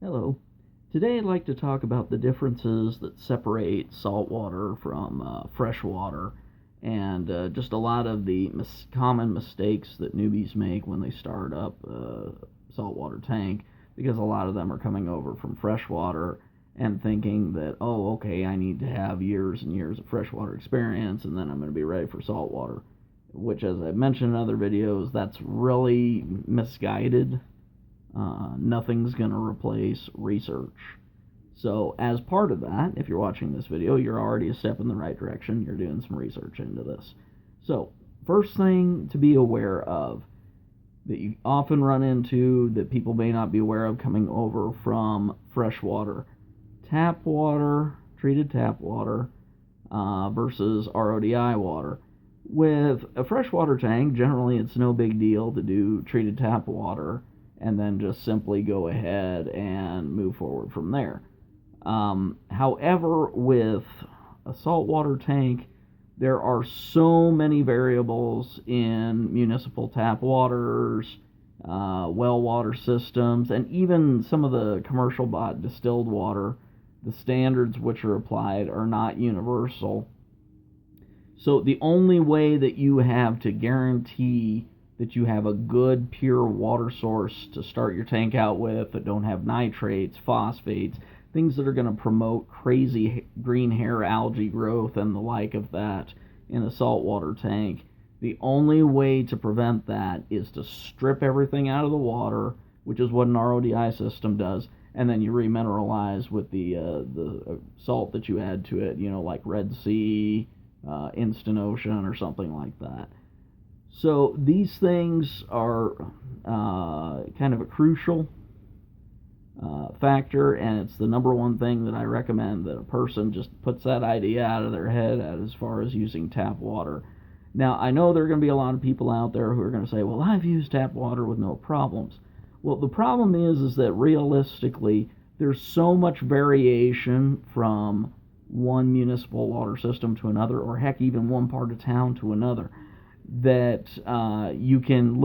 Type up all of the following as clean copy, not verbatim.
Hello. Today I'd like to talk about the differences that separate saltwater from freshwater and just a lot of the common mistakes that newbies make when they start up a saltwater tank, because a lot of them are coming over from freshwater and thinking that, oh, okay, I need to have years and years of freshwater experience and then I'm going to be ready for saltwater, which, as I've mentioned in other videos, that's really misguided. Nothing's going to replace research. So, as part of that, if you're watching this video, you're already a step in the right direction. You're doing some research into this. So, first thing to be aware of that you often run into that people may not be aware of coming over from freshwater: tap water, treated tap water, versus RODI water. With a freshwater tank, generally it's no big deal to do treated tap water and then just simply go ahead and move forward from there. However, with a saltwater tank, there are so many variables in municipal tap waters, well water systems, and even some of the commercial bought distilled water. The standards which are applied are not universal. So the only way that you have to guarantee that you have a good pure water source to start your tank out with that don't have nitrates, phosphates, things that are going to promote crazy green hair algae growth and the like of that in a saltwater tank. The only way to prevent that is to strip everything out of the water, which is what an RODI system does, and then you remineralize with the salt that you add to it, like Red Sea, Instant Ocean, or something like that. So these things are kind of a crucial factor, and it's the number one thing that I recommend that a person just puts that idea out of their head as far as using tap water. Now, I know there are going to be a lot of people out there who are going to say, well, I've used tap water with no problems. Well, the problem is that realistically, there's so much variation from one municipal water system to another, or heck, even one part of town to another, that you can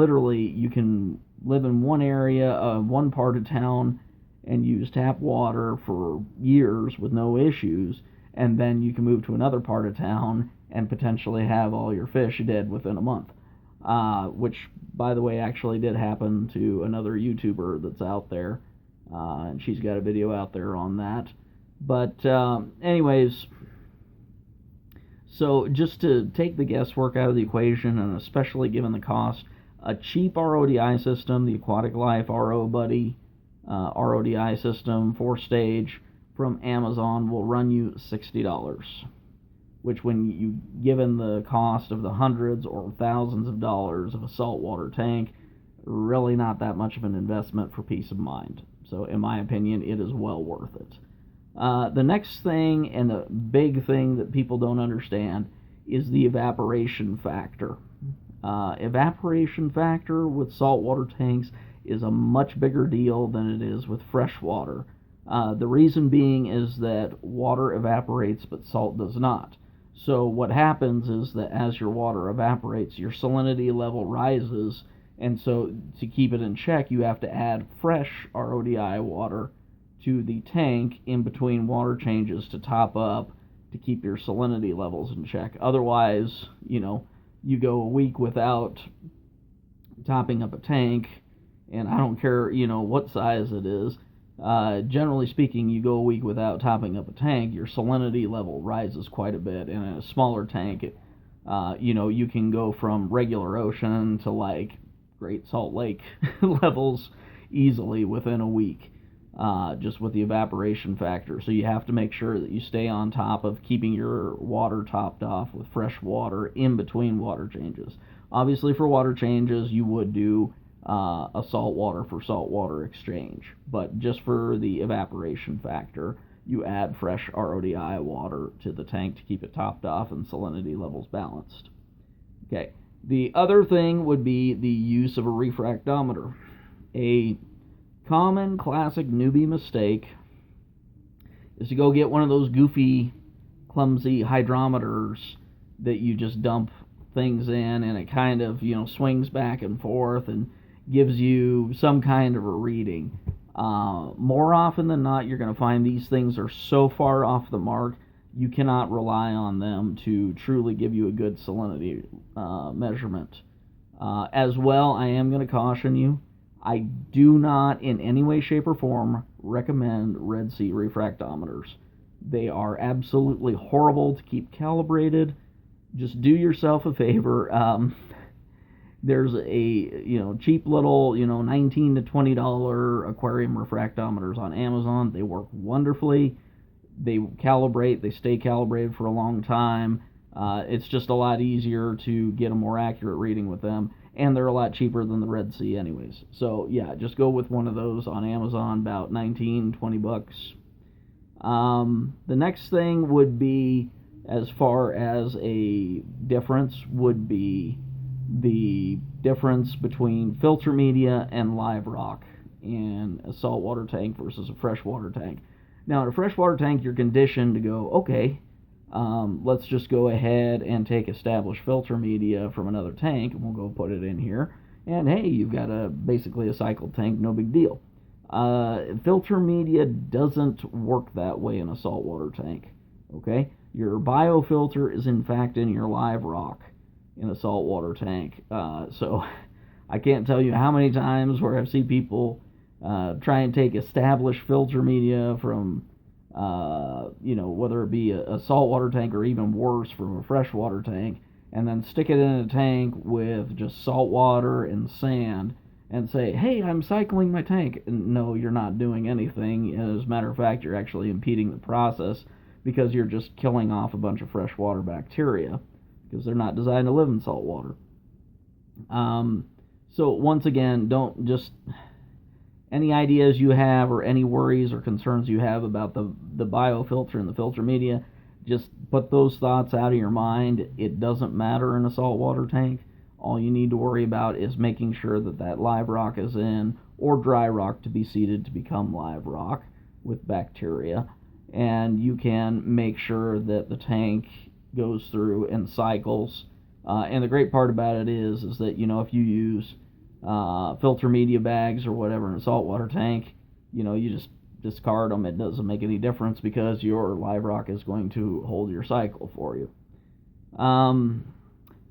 live in one area, one part of town, and use tap water for years with no issues, and then you can move to another part of town and potentially have all your fish dead within a month, which, by the way, actually did happen to another YouTuber that's out there, and she's got a video out there on that. But anyways, so just to take the guesswork out of the equation, and especially given the cost, a cheap RODI system, the Aquatic Life RO Buddy RODI system, 4-stage, from Amazon will run you $60, which, when you given the cost of the hundreds or thousands of dollars of a saltwater tank, really not that much of an investment for peace of mind. So in my opinion, it is well worth it. The next thing, and the big thing that people don't understand, is the evaporation factor. Evaporation factor with saltwater tanks is a much bigger deal than it is with freshwater. The reason being is that water evaporates, but salt does not. So what happens is that as your water evaporates, your salinity level rises, and so to keep it in check, you have to add fresh RODI water to the tank in between water changes to top up to keep your salinity levels in check. Otherwise, you go a week without topping up a tank, and I don't care, what size it is. Generally speaking, you go a week without topping up a tank, your salinity level rises quite a bit. And in a smaller tank, you can go from regular ocean to like Great Salt Lake levels easily within a week. Just with the evaporation factor. So you have to make sure that you stay on top of keeping your water topped off with fresh water in between water changes. Obviously, for water changes, you would do a saltwater for saltwater exchange, but just for the evaporation factor, you add fresh RODI water to the tank to keep it topped off and salinity levels balanced. Okay, the other thing would be the use of a refractometer. A common classic newbie mistake is to go get one of those goofy, clumsy hydrometers that you just dump things in, and it kind of, swings back and forth and gives you some kind of a reading. More often than not, you're going to find these things are so far off the mark, you cannot rely on them to truly give you a good salinity measurement. As well, I am going to caution you, I do not in any way, shape, or form recommend Red Sea refractometers. They are absolutely horrible to keep calibrated. Just do yourself a favor. There's a cheap little $19 to $20 aquarium refractometers on Amazon. They work wonderfully. They calibrate. They stay calibrated for a long time. It's just a lot easier to get a more accurate reading with them, and they're a lot cheaper than the Red Sea anyways. So yeah, just go with one of those on Amazon, about 19, 20 bucks. The next thing would be, as far as a difference, would be the difference between filter media and live rock in a saltwater tank versus a freshwater tank. Now, in a freshwater tank, you're conditioned to go, okay, let's just go ahead and take established filter media from another tank, and we'll go put it in here. And hey, you've got basically a cycled tank, no big deal. Filter media doesn't work that way in a saltwater tank. Okay, your biofilter is in fact in your live rock in a saltwater tank. So I can't tell you how many times where I've seen people try and take established filter media from, whether it be a saltwater tank or even worse from a freshwater tank, and then stick it in a tank with just salt water and sand and say, hey, I'm cycling my tank. And no, you're not doing anything. As a matter of fact, you're actually impeding the process because you're just killing off a bunch of freshwater bacteria because they're not designed to live in salt water. So once again, don't just... Any ideas you have or any worries or concerns you have about the biofilter and the filter media, just put those thoughts out of your mind. It doesn't matter in a saltwater tank. All you need to worry about is making sure that live rock is in, or dry rock to be seeded to become live rock with bacteria. And you can make sure that the tank goes through and cycles. And the great part about it is that, if you use filter media bags or whatever in a saltwater tank, you just discard them. It doesn't make any difference because your live rock is going to hold your cycle for you.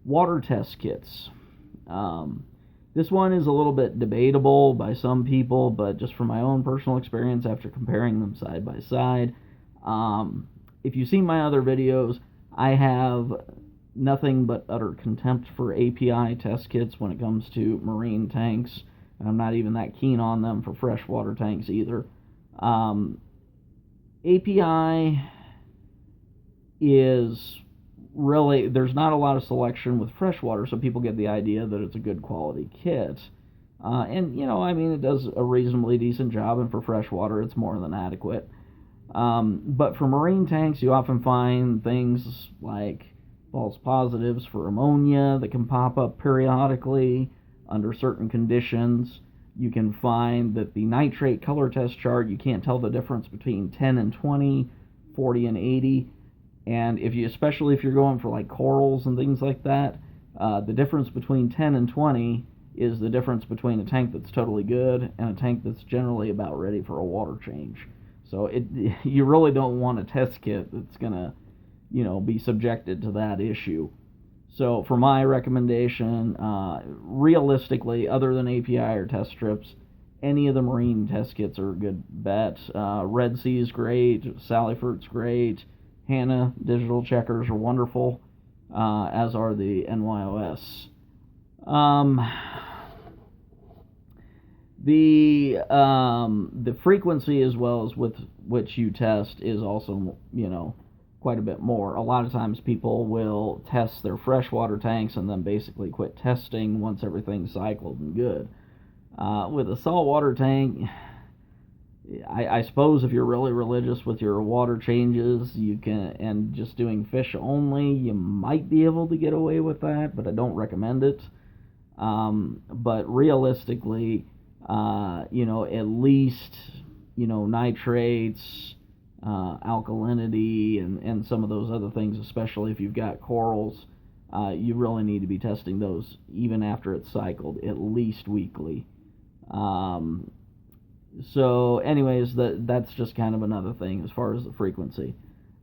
Water test kits. This one is a little bit debatable by some people, but just from my own personal experience after comparing them side by side, if you've seen my other videos, I have nothing but utter contempt for API test kits when it comes to marine tanks, and I'm not even that keen on them for freshwater tanks either. API is really, there's not a lot of selection with freshwater, so people get the idea that it's a good quality kit. And, it does a reasonably decent job, and for freshwater, it's more than adequate. But for marine tanks, you often find things like false positives for ammonia that can pop up periodically under certain conditions. You can find that the nitrate color test chart, you can't tell the difference between 10 and 20, 40 and 80. And especially if you're going for like corals and things like that, the difference between 10 and 20 is the difference between a tank that's totally good and a tank that's generally about ready for a water change. So you really don't want a test kit that's going to be subjected to that issue. So for my recommendation, realistically, other than API or test strips, any of the marine test kits are a good bet. Red Sea is great, Sallyfort's great, Hanna digital checkers are wonderful, as are the NYOS. The frequency as well as with which you test is also, quite a bit more. A lot of times people will test their freshwater tanks and then basically quit testing once everything's cycled and good. With a saltwater tank, I suppose if you're really religious with your water changes, you can, and just doing fish only, you might be able to get away with that, but I don't recommend it. But realistically, at least, nitrates, alkalinity, and some of those other things, especially if you've got corals, you really need to be testing those even after it's cycled, at least weekly. So, anyways, that's just kind of another thing as far as the frequency.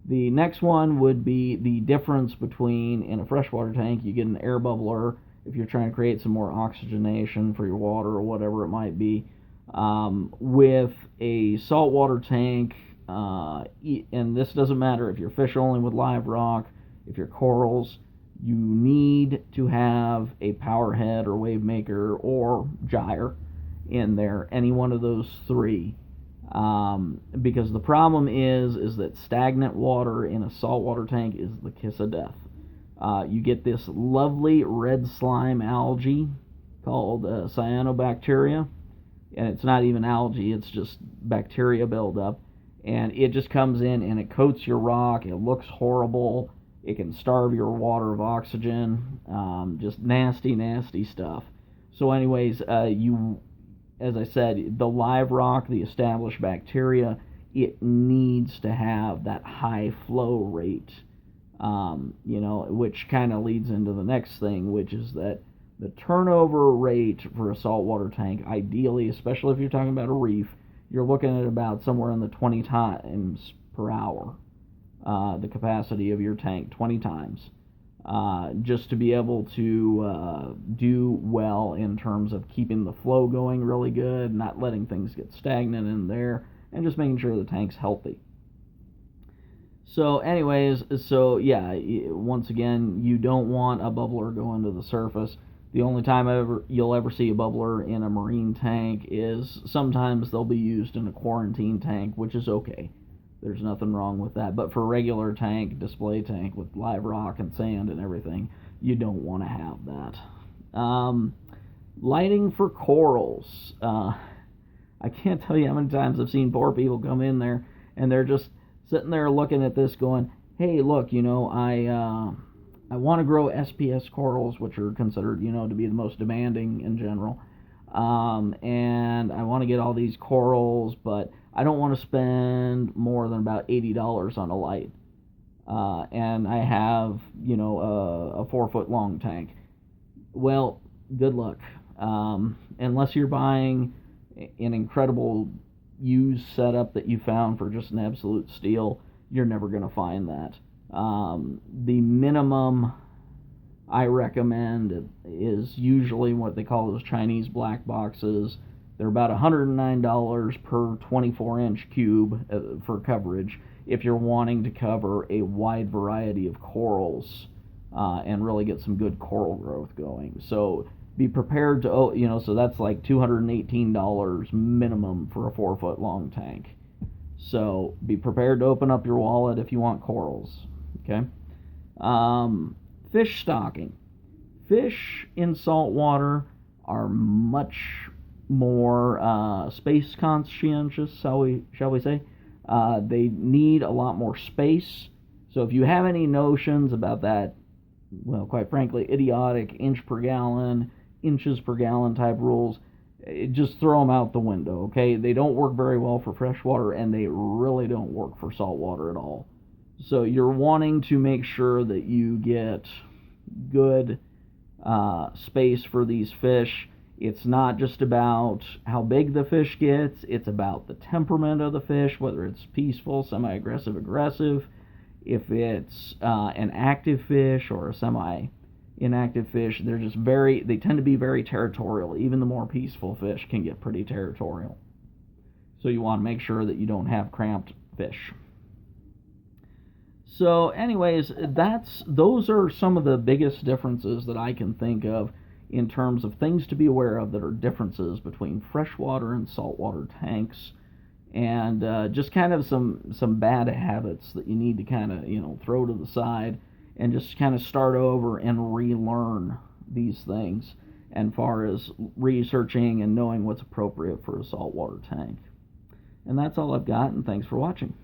The next one would be the difference between, in a freshwater tank, you get an air bubbler if you're trying to create some more oxygenation for your water or whatever it might be. With a saltwater tank, and this doesn't matter if you're fish only with live rock, if you're corals, you need to have a power head or wave maker or gyre in there, any one of those three. Because the problem is that stagnant water in a saltwater tank is the kiss of death. You get this lovely red slime algae called cyanobacteria, and it's not even algae, it's just bacteria buildup, and it just comes in and it coats your rock. It looks horrible. It can starve your water of oxygen. Just nasty, nasty stuff. So, anyways, as I said, the live rock, the established bacteria, it needs to have that high flow rate, which kind of leads into the next thing, which is that the turnover rate for a saltwater tank, ideally, especially if you're talking about a reef, you're looking at about somewhere in the 20 times per hour, the capacity of your tank, 20 times. Just to be able to do well in terms of keeping the flow going really good, not letting things get stagnant in there, and just making sure the tank's healthy. So, anyways, once again, you don't want a bubbler going to the surface. The only time you'll ever see a bubbler in a marine tank is sometimes they'll be used in a quarantine tank, which is okay. There's nothing wrong with that. But for a regular tank, display tank with live rock and sand and everything, you don't want to have that. Lighting for corals. I can't tell you how many times I've seen poor people come in there and they're just sitting there looking at this going, hey, look, I want to grow SPS corals, which are considered, to be the most demanding in general. And I want to get all these corals, but I don't want to spend more than about $80 on a light. And I have, a 4-foot long tank. Well, good luck. Unless you're buying an incredible used setup that you found for just an absolute steal, you're never going to find that. The minimum I recommend is usually what they call those Chinese black boxes. They're about $109 per 24-inch cube for coverage if you're wanting to cover a wide variety of corals and really get some good coral growth going. So be prepared to, so that's like $218 minimum for a 4-foot long tank. So be prepared to open up your wallet if you want corals. Okay. Fish stocking. Fish in saltwater are much more space conscientious, shall we say. They need a lot more space. So if you have any notions about that, well, quite frankly, idiotic inches per gallon type rules, just throw them out the window, okay? They don't work very well for freshwater, and they really don't work for saltwater at all. So you're wanting to make sure that you get good space for these fish. It's not just about how big the fish gets, it's about the temperament of the fish, whether it's peaceful, semi-aggressive, aggressive, if it's an active fish or a semi-inactive fish. They tend to be very territorial. Even the more peaceful fish can get pretty territorial. So you want to make sure that you don't have cramped fish. So anyways, those are some of the biggest differences that I can think of in terms of things to be aware of that are differences between freshwater and saltwater tanks, and just kind of some bad habits that you need to kind of throw to the side and just kind of start over and relearn these things as far as researching and knowing what's appropriate for a saltwater tank. And that's all I've got, and thanks for watching.